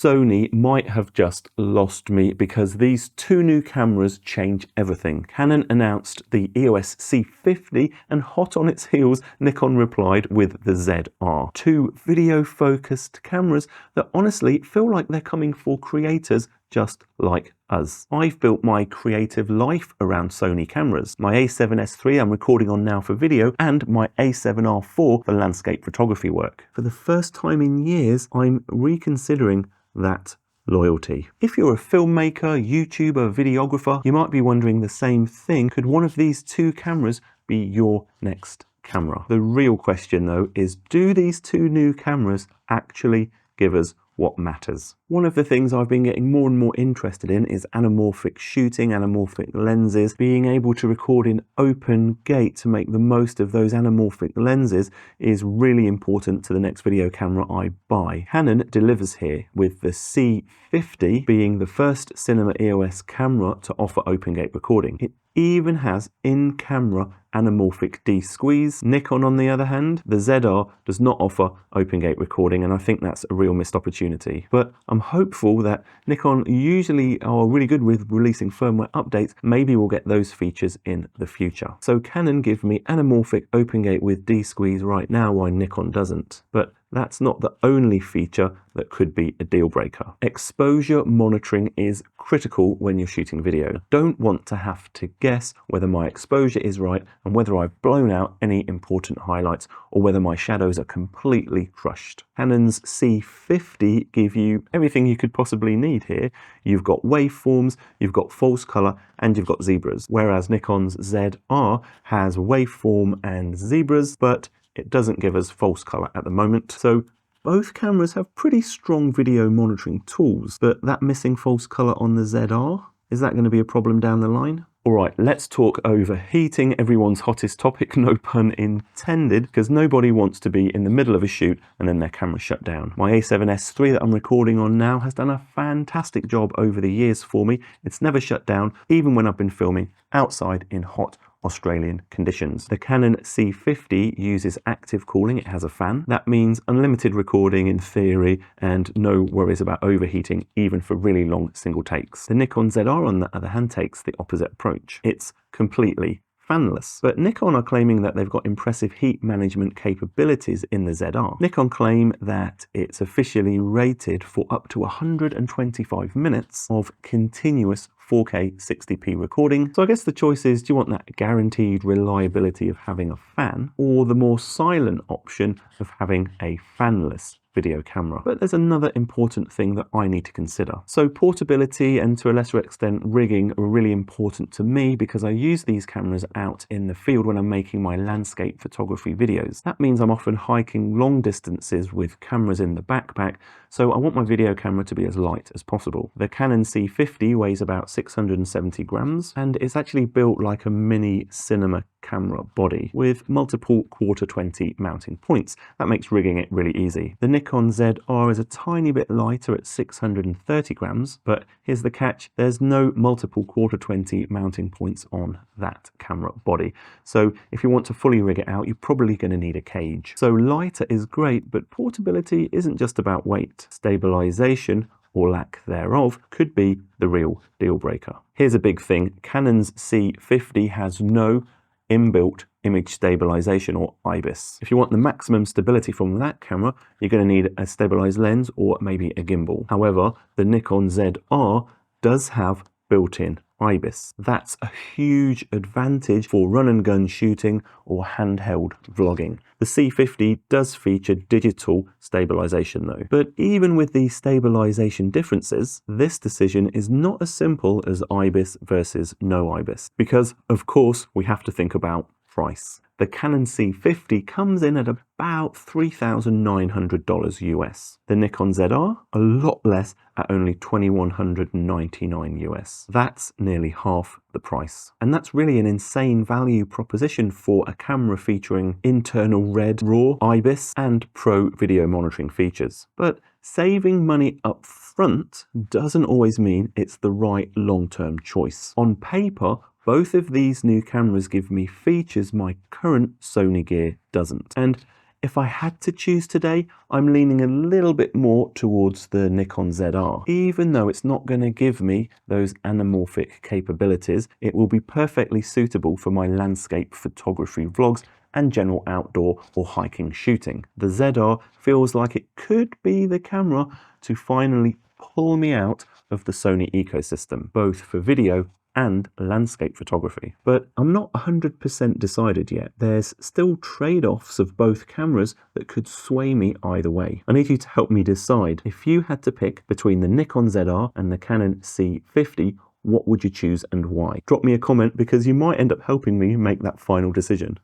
Sony might have just lost me because these two new cameras change everything. Canon announced the EOS C50 and hot on its heels, Nikon replied with the ZR. Two video-focused cameras that honestly feel like they're coming for creators just like us. I've built my creative life around Sony cameras. My a7S III I'm recording on now for video, and my a7R IV for landscape photography work. For the first time in years, I'm reconsidering that loyalty. If you're a filmmaker, YouTuber, videographer, you might be wondering the same thing. Could one of these two cameras be your next camera? The real question though is, do these two new cameras actually give us what matters? One of the things I've been getting more and more interested in is anamorphic shooting, anamorphic lenses. Being able to record in open gate to make the most of those anamorphic lenses is really important to the next video camera I buy. Canon delivers here, with the C50 being the first cinema EOS camera to offer open gate recording. It even has in-camera anamorphic de-squeeze. Nikon, on the other hand, the ZR does not offer open gate recording, and I think that's a real missed opportunity. But I'm hopeful that Nikon usually are really good with releasing firmware updates. Maybe we'll get those features in the future. So Canon give me anamorphic open gate with de-squeeze right now, while Nikon doesn't. But that's not the only feature that could be a deal breaker. Exposure monitoring is critical when you're shooting video. Don't want to have to guess whether my exposure is right and whether I've blown out any important highlights or whether my shadows are completely crushed. Canon's C50 give you everything you could possibly need here. You've got waveforms, you've got false color, and you've got zebras. Whereas Nikon's ZR has waveform and zebras, but it doesn't give us false color at the moment. So both cameras have pretty strong video monitoring tools, but that missing false color on the ZR, is that going to be a problem down the line? All right, let's talk overheating, everyone's hottest topic, no pun intended, because nobody wants to be in the middle of a shoot and then their camera shut down. My a7S III that I'm recording on now has done a fantastic job over the years for me. It's never shut down, even when I've been filming outside in hot Australian conditions. The Canon C50 uses active cooling. It has a fan. That means unlimited recording in theory and no worries about overheating, even for really long single takes. The Nikon ZR, on the other hand, takes the opposite approach. It's completely fanless. But Nikon are claiming that they've got impressive heat management capabilities in the ZR. Nikon claim that it's officially rated for up to 125 minutes of continuous 4K 60p recording. So I guess the choice is, do you want that guaranteed reliability of having a fan, or the more silent option of having a fanless video camera? But there's another important thing that I need to consider. So portability and to a lesser extent rigging are really important to me because I use these cameras out in the field when I'm making my landscape photography videos. That means I'm often hiking long distances with cameras in the backpack, so I want my video camera to be as light as possible. The Canon C50 weighs about 670 grams and it's actually built like a mini cinema camera body with multiple 1/4-20 mounting points. That makes rigging it really easy. The Nikon ZR is a tiny bit lighter at 630 grams, but here's the catch, there's no multiple 1/4-20 mounting points on that camera body. So if you want to fully rig it out, you're probably going to need a cage. So lighter is great, but portability isn't just about weight. Stabilization, or lack thereof, could be the real deal breaker. Here's a big thing, Canon's C50 has no inbuilt image stabilization, or IBIS. If you want the maximum stability from that camera, you're going to need a stabilized lens or maybe a gimbal. However, the Nikon ZR does have built-in IBIS. That's a huge advantage for run and gun shooting or handheld vlogging. The C50 does feature digital stabilization though. But even with these stabilization differences, this decision is not as simple as IBIS versus no IBIS, because of course we have to think about price. The Canon C50 comes in at about $3,900 US. The Nikon ZR, a lot less at only $2,199 US. That's nearly half the price. And that's really an insane value proposition for a camera featuring internal red, RAW, IBIS, and pro video monitoring features. But saving money up front doesn't always mean it's the right long-term choice. On paper, both of these new cameras give me features my current Sony gear doesn't. And If I had to choose today, I'm leaning a little bit more towards the Nikon ZR. Even though it's not going to give me those anamorphic capabilities, it will be perfectly suitable for my landscape photography vlogs and general outdoor or hiking shooting. The ZR feels like it could be the camera to finally pull me out of the Sony ecosystem, both for video and landscape photography. But I'm not 100% decided yet. There's still trade-offs of both cameras that could sway me either way. I need you to help me decide. If you had to pick between the Nikon ZR and the Canon C50, what would you choose and why? Drop me a comment because you might end up helping me make that final decision.